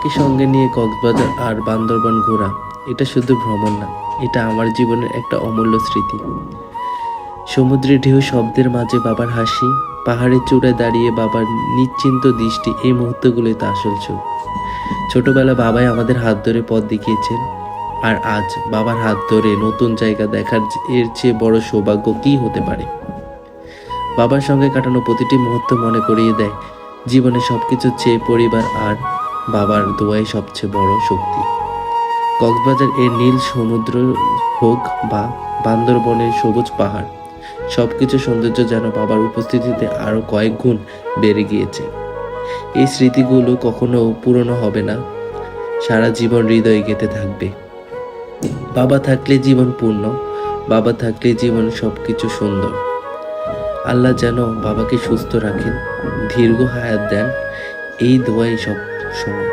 বাবাকে সঙ্গে নিয়ে কক্সবাজার আর বান্দরবান ঘোরা এটা শুধু ভ্রমণ না, এটা আমার জীবনের একটা অমূল্য স্মৃতি। সমুদ্রের ঢেউ শব্দের মাঝে বাবার হাসি, পাহাড়ের চূড়ায় দাঁড়িয়ে বাবার নিশ্চিন্ত দৃষ্টি, এই মুহূর্তগুলোই তো আসল সুখ। ছোটবেলা বাবাই আমাদের হাত ধরে পথ দেখিয়েছেন, আর আজ বাবার হাত ধরে নতুন জায়গা দেখার এর চেয়ে বড় সৌভাগ্য কী হতে পারে। বাবার সঙ্গে কাটানো প্রতিটি মুহূর্ত মনে করিয়ে দেয় জীবনে সবকিছুর চেয়ে পরিবার আর বাবার দোয়াই সবচেয়ে বড় শক্তি। কক্সবাজার এর নীল সমুদ্র হোক বা বান্দরবনের সবুজ পাহাড়, সবকিছু সৌন্দর্য যেন বাবার উপস্থিতিতে আরো কয়েক গুণ বেড়ে গিয়েছে। এই স্মৃতিগুলো কখনো পুরনো হবে না, সারা জীবন হৃদয়ে গেঁথে থাকবে। বাবা থাকলে জীবন পূর্ণ, বাবা থাকলে জীবন সবকিছু সুন্দর। আল্লাহ যেন বাবাকে সুস্থ রাখেন, দীর্ঘ হায়াত দেন, এই দোয়াই সব সময়।